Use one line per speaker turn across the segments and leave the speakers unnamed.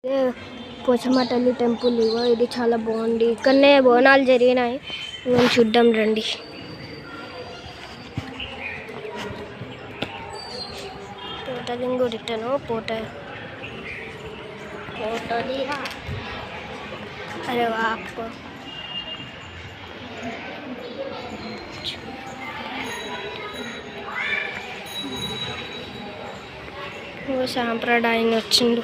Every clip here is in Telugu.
పోచమ్మ తల్లి టెంపుల్ ఇగో ఇది చాలా బాగుంది. ఇక్కడనే బోనాలు జరిగినాయి, మేము చూద్దాం రండి. పోటలింగు రిటర్ను పోటలి అరే వాప్ సాంప్రదాయం వచ్చిండు.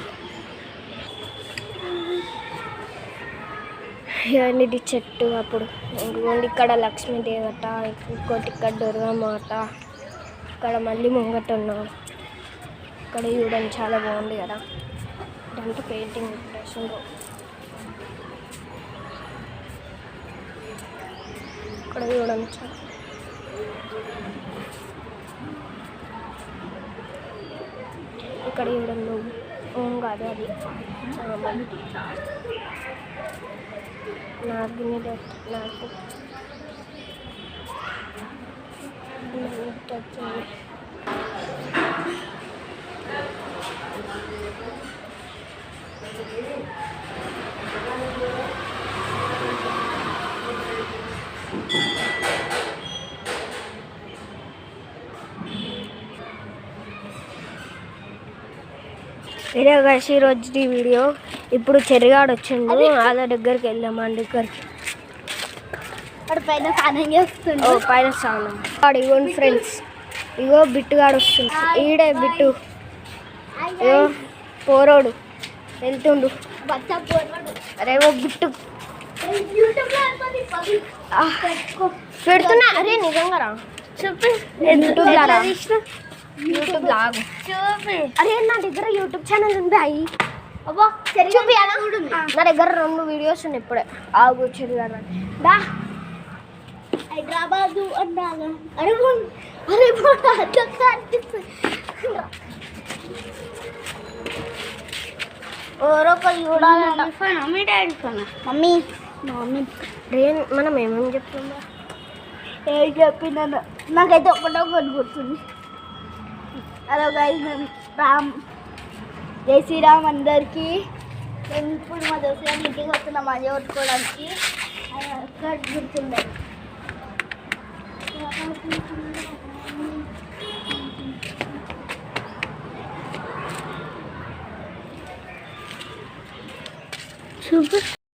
ఇది చెట్టు. అప్పుడు ఇంకోండి ఇక్కడ లక్ష్మీదేవత, ఇంకోటి ఇక్కడ దుర్గామాత, ఇక్కడ మళ్ళీ ముంగట ఉన్నాం. ఇక్కడ చూడండి చాలా బాగుంది కదా, ఇదంతా పెయింటింగ్ వేసిండ్రు. ఇక్కడ చూడండి ఇక్కడ చూడండి ఓం కాదు అది నాకు ఇదే కలిసి ఈరోజు వీడియో. ఇప్పుడు చెరిగాడు వచ్చిండు, వాళ్ళ దగ్గరికి వెళ్ళామండి. దగ్గరికి
పైన స్నానం చేస్తుండు.
పైన స్నానం ఇగోండి ఫ్రెండ్స్, ఇగో బిట్టుగాడు వస్తుంది. ఈడే బిట్టు, ఇగో పోరోడు వెళ్తుండు. అరే ఓ బిట్టు పెడుతున్నా. అరే నిజంగా రా చెప్పి యూట్యూబ్ లాగు చూపి. అరే నా దగ్గర యూట్యూబ్ ఛానల్ ఉంది. అయ్యి అబ్బా చూపియాలా? నా దగ్గర 2 వీడియోస్ ఉన్నాయి. ఇప్పుడే ఆగు చెరుగాడు దా
హైదరాబాదు అన్నాగా. అరే ఎవరొక చూడాలంట. Mummy daddy phone. మమ్మీ
మనం ఏమేమి చెప్తున్నా
ఏం చెప్పినా నాకైతే ఒకటో గుర్తుంది. హలో గైస్, మేము జై శ్రీరామ్ అందరికీ. మేము ఇప్పుడు మా దోస్తులు ఇంటికి వస్తున్నాం మజా కొట్టుకోవడానికి. అక్కడ గుర్తుండే
సూపర్.